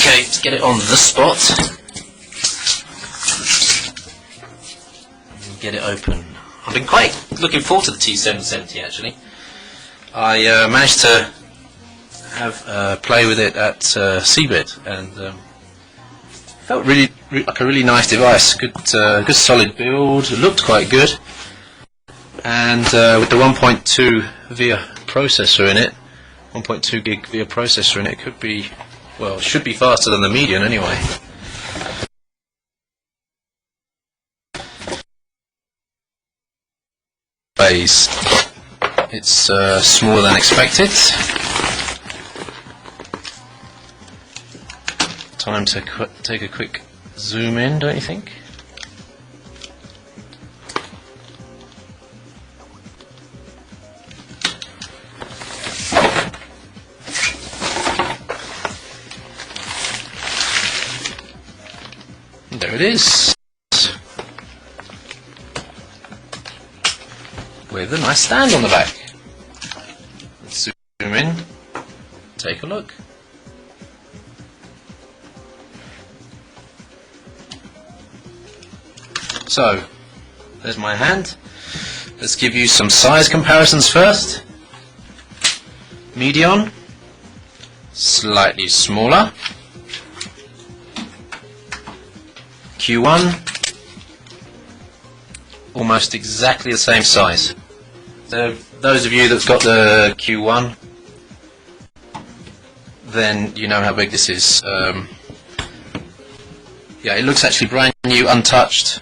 Okay, let's get it on the spot. And get it open. I've been quite looking forward to the T770 actually. I managed to have play with it at Seabed, and felt really like a really nice device. Good solid build. It looked quite good, and with the 1.2 VIA processor in it, 1.2 gig VIA processor in it, could be, well, it should be faster than the Median anyway. It's smaller than expected. Time to take a quick zoom in, don't you think? There it is, with a nice stand on the back. Let's zoom in, take a look. So, there's my hand. Let's give you some size comparisons first. Median, slightly smaller. Q1, almost exactly the same size. So those of you that's got the Q1, then you know how big this is. Yeah, it looks actually brand new, untouched.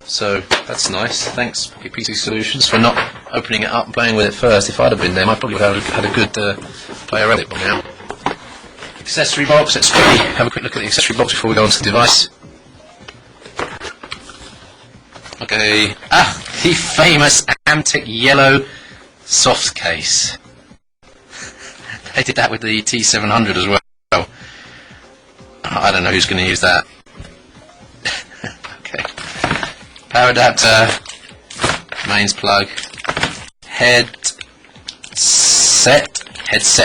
So that's nice. Thanks PC Solutions for not opening it up and playing with it first. If I'd have been there, I probably would have had a good play around with it by now. Accessory box. Let's quickly have a quick look at the accessory box before we go on to the device. Okay, the famous Amtek yellow soft case. They did that with the T700 as well. I don't know who's going to use that. Okay. Power adapter, mains plug, headset,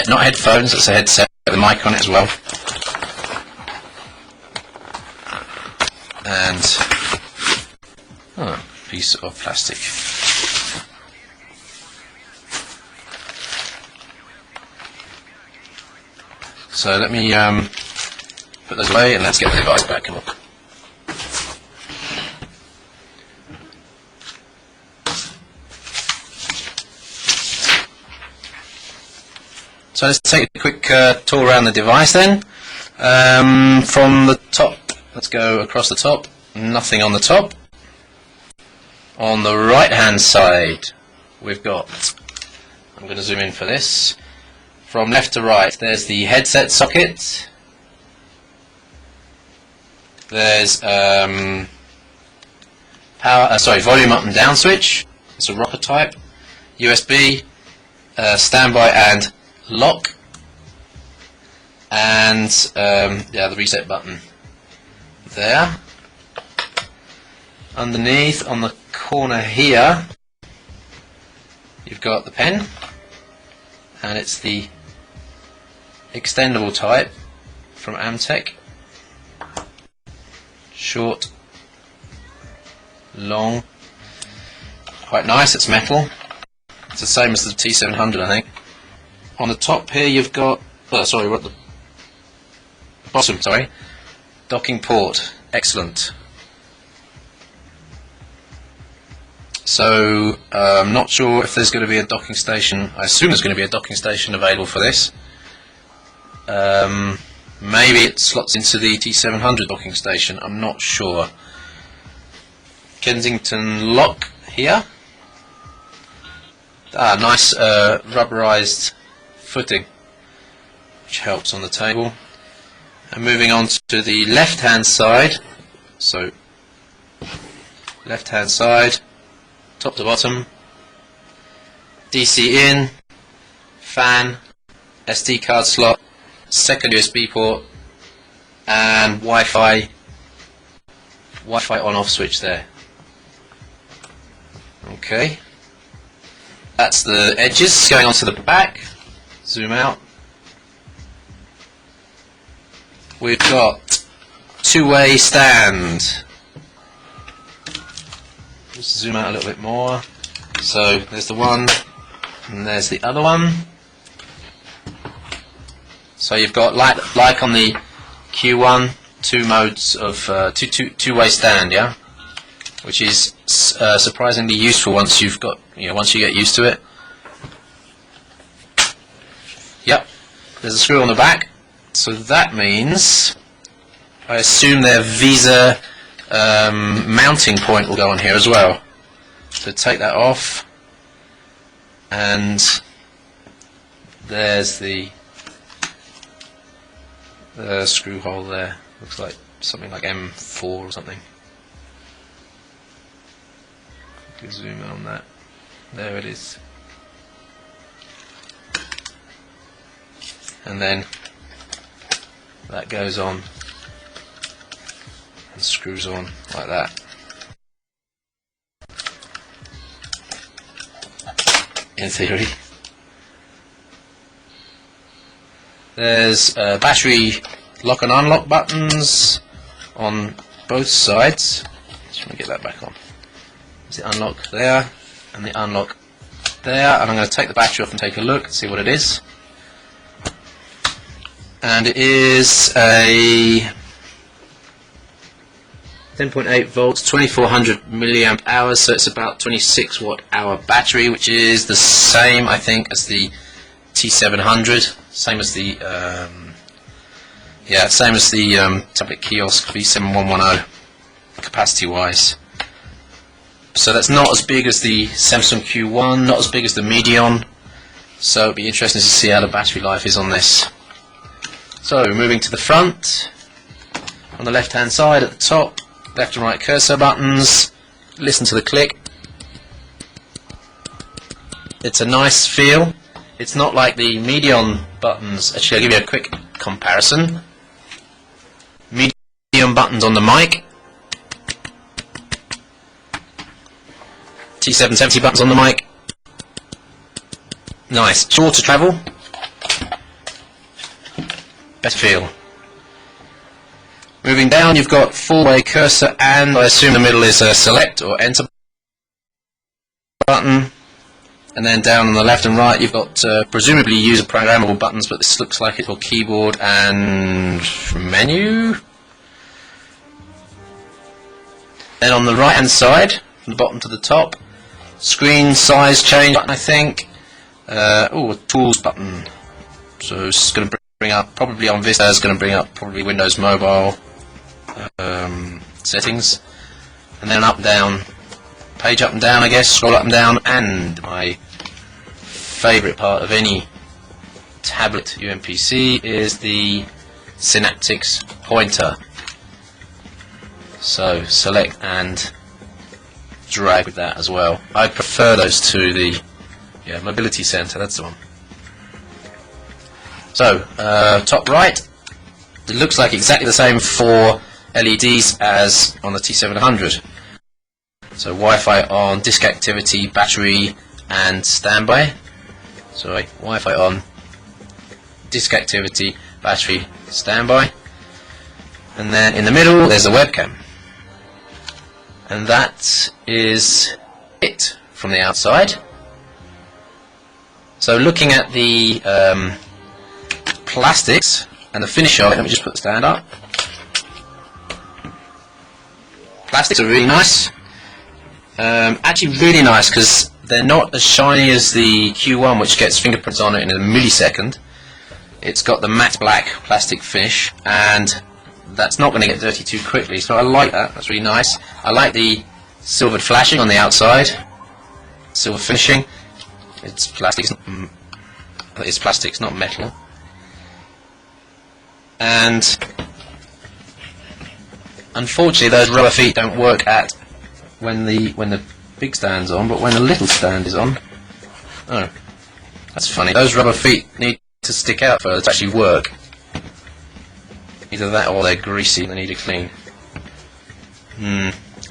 not headphones, that's a headset with a mic on it as well. And piece of plastic. So let me put those away and let's get the device back. So let's take a quick tour around the device then. From the top, let's go across the top. Nothing on the top. On the right hand side we've got, I'm going to zoom in for this, from left to right there's the headset socket, there's volume up and down switch, it's a rocker type, USB, standby and lock, and the reset button there. Underneath, on the corner here, you've got the pen, and it's the extendable type from Amtek. Short, long, quite nice. It's metal. It's the same as the T700, I think. On the top here, you've got, we're at the bottom. Docking port. Excellent. So, I'm not sure if there's going to be a docking station. I assume there's going to be a docking station available for this. Maybe it slots into the T700 docking station, I'm not sure. Kensington lock here. Nice rubberized footing, which helps on the table. And moving on to the left hand side, so left hand side, top to bottom, DC in, fan, SD card slot, second USB port, and Wi-Fi on-off switch there. Okay, that's the edges. Going on to the back, zoom out. we've got two-way stand. Just zoom out a little bit more. So there's the one, and there's the other one. So you've got like on the Q1, two modes of two-way stand, yeah, which is surprisingly useful once you've got once you get used to it. Yep, there's a screw on the back, so that means I assume their Visa mounting point will go on here as well. So take that off, and there's the screw hole there. Looks like something like M4 or something. You can zoom in on that. There it is. And then that goes on and screws on like that. In theory. There's battery lock and unlock buttons on both sides. Just want to get that back on. There's the unlock there and the unlock there, and I'm going to take the battery off and take a look and see what it is. And it is a 10.8 volts, 2400 milliamp hours, so it's about 26 watt hour battery, which is the same, I think, as the T700, same as the tablet kiosk V7110 capacity wise. So that's not as big as the Samsung Q1, not as big as the Medion, so it'll be interesting to see how the battery life is on this. So moving to the front, on the left hand side at the top, left and right cursor buttons, listen to the click. It's a nice feel. It's not like the Medion buttons. Actually, I'll give you a quick comparison. Medion buttons on the mic, T770 buttons on the mic. Nice. Shorter travel, better feel. Moving down, you've got four-way cursor, and I assume the middle is a select or enter button. And then down on the left and right, you've got presumably user programmable buttons, but this looks like it's for keyboard and menu. Then on the right hand side, from the bottom to the top, screen size change button, I think. A tools button. So it's going to bring up, probably on Vista, it's going to bring up probably Windows Mobile settings. And then up, down, page up and down, I guess, scroll up and down, and my favourite part of any tablet UMPC is the Synaptics pointer. So select and drag with that as well. I prefer those to the mobility center, that's the one. So top right, it looks like exactly the same for LEDs as on the T700. So Wi-Fi on, disk activity, battery and standby. So Wi-Fi on, disk activity, battery, standby. And then in the middle there's a webcam. And that is it from the outside. So looking at the plastics and the finish of it, let me just put the stand up. Plastics are really nice. Actually really nice because they're not as shiny as the Q1, which gets fingerprints on it in a millisecond. It's got the matte black plastic finish, and that's not going to get dirty too quickly, so I like that. That's really nice. I like the silvered flashing on the outside, silver finishing. It's plastic. It's plastic. It's not metal. And unfortunately, those rubber feet don't work at when the big stand's on, but when the little stand is on. Oh, that's funny. Those rubber feet need to stick out for it to actually work. Either that or they're greasy and they need a clean.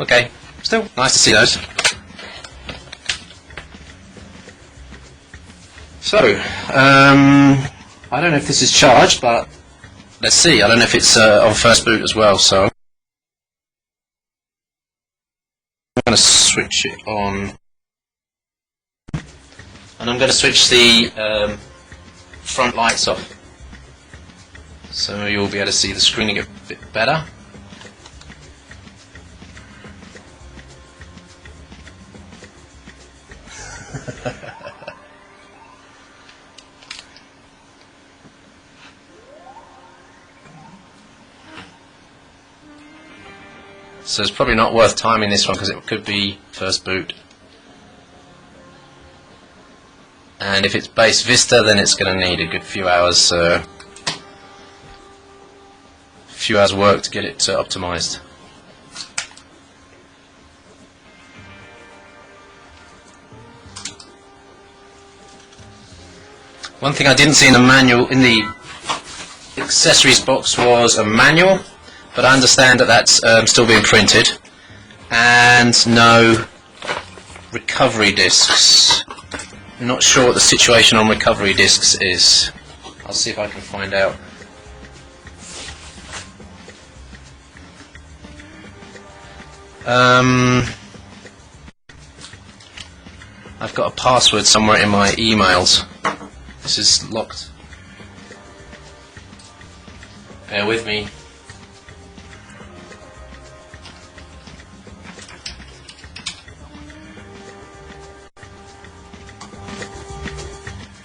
Okay, still nice to see those. So, I don't know if this is charged, but let's see. I don't know if it's on first boot as well, so I'm going to switch it on, and I'm going to switch the front lights off, so you'll be able to see the screen a bit better. So it's probably not worth timing this one because it could be first boot. And if it's base Vista, then it's going to need a good few hours work to get it optimized. One thing I didn't see in the manual, in the accessories box, was a manual, but I understand that that's still being printed, and no recovery discs. I'm not sure what the situation on recovery discs is. I'll see if I can find out. I've got a password somewhere in my emails. This is locked. Bear with me.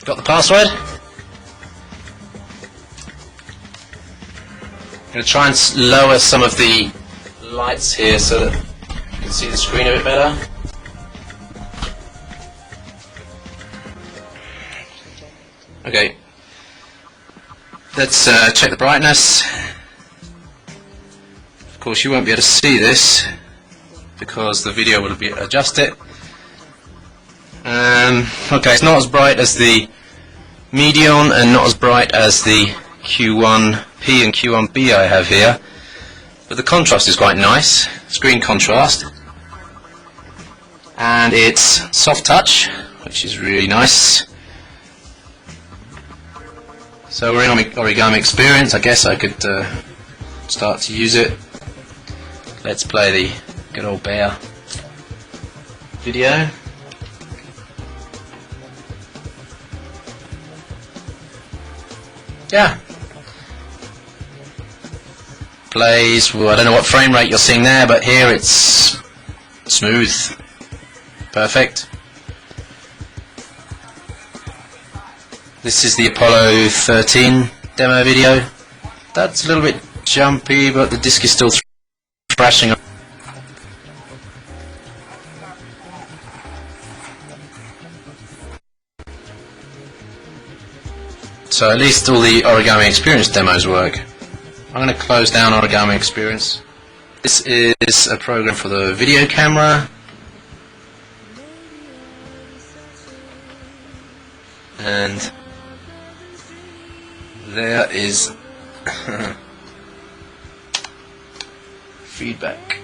Got the password? I'm going to try and lower some of the lights here so that you can see the screen a bit better. Okay, let's check the brightness. Of course you won't be able to see this because the video will be adjusted. Okay, it's not as bright as the Medion and not as bright as the Q1P and Q1B I have here, but the contrast is quite nice, screen contrast, and it's soft touch, which is really nice. So we're in Origami Experience. I guess I could start to use it. Let's play the good old bear video. Yeah. Plays, well, I don't know what frame rate you're seeing there, but here it's smooth. Perfect. This is the Apollo 13 demo video. That's a little bit jumpy, but the disc is still thrashing. So at least all the Origami Experience demos work. I'm going to close down Origami Experience. This is a program for the video camera. And there is feedback.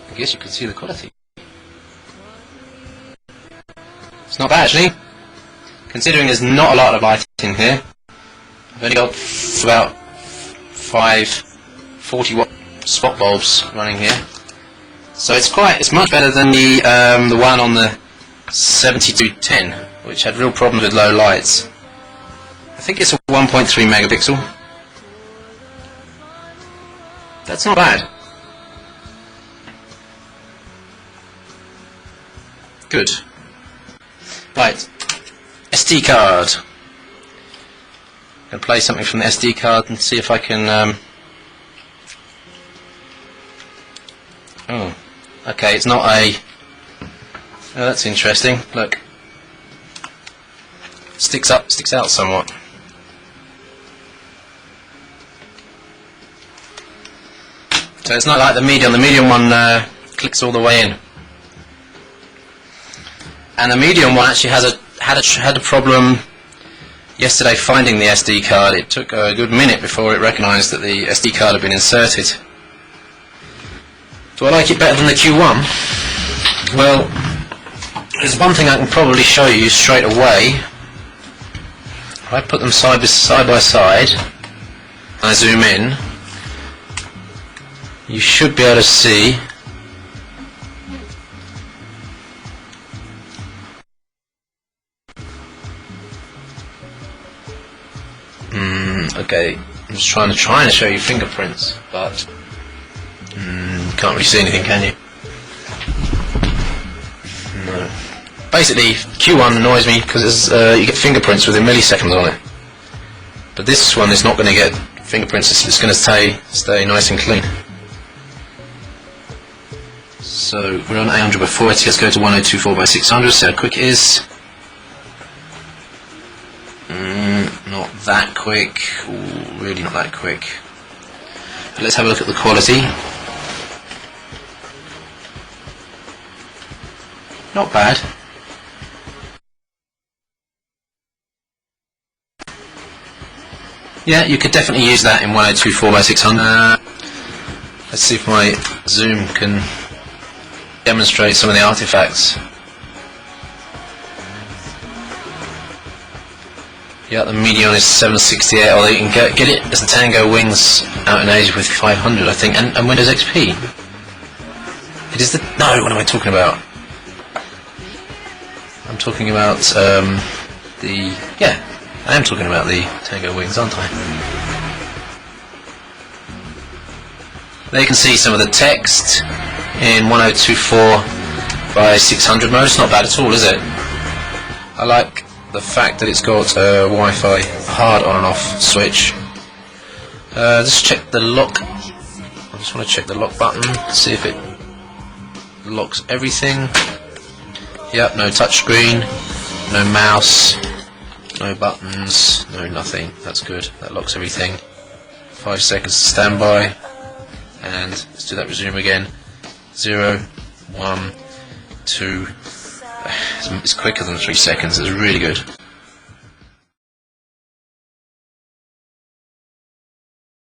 I guess you can see the quality. It's not bad actually, considering there's not a lot of lighting here. I've only got about 5 40-watt spot bulbs running here, so it's much better than the one on the 7210, which had real problems with low lights. I think it's a 1.3 megapixel. That's not bad. Good. Right, SD card. I'm going to play something from the SD card and see if I can... Oh, okay, it's not a... Oh, that's interesting. Look, sticks out somewhat. So it's not like the Medion. The Medion one clicks all the way in. And the Medion one actually had a problem yesterday finding the SD card. It took a good minute before it recognised that the SD card had been inserted. Do I like it better than the Q1? Well, There's one thing I can probably show you straight away. If I put them side by side, and I zoom in, you should be able to see okay, I'm just trying to show you fingerprints, but can't really see anything, can you? No. Basically, Q1 annoys me because you get fingerprints within milliseconds on it. But this one is not going to get fingerprints, it's going to stay nice and clean. So we're on 800 by 480, let's go to 1024 by 600, see how quick it is. Not that quick, ooh, really not that quick. But let's have a look at the quality. Not bad. Yeah, you could definitely use that in 1024 by 600. Let's see if my zoom can demonstrate some of the artifacts. Yeah, the median is 768, although you can get it as the Tango Wings out in Asia with 500, I think, and Windows XP. It is the... No, what am I talking about? I'm talking about the... Yeah, I am talking about the Tango Wings, aren't I? There you can see some of the text in 1024 by 600 mode. It's not bad at all, is it? I like the fact that it's got a Wi-Fi hard on and off switch. Just check the lock. I just want to check the lock button, see if it locks everything. Yep, no touchscreen, no mouse, no buttons, no nothing. That's good. That locks everything. 5 seconds to standby, and let's do that resume again. 0, 1, 2. It's quicker than 3 seconds. It's really good.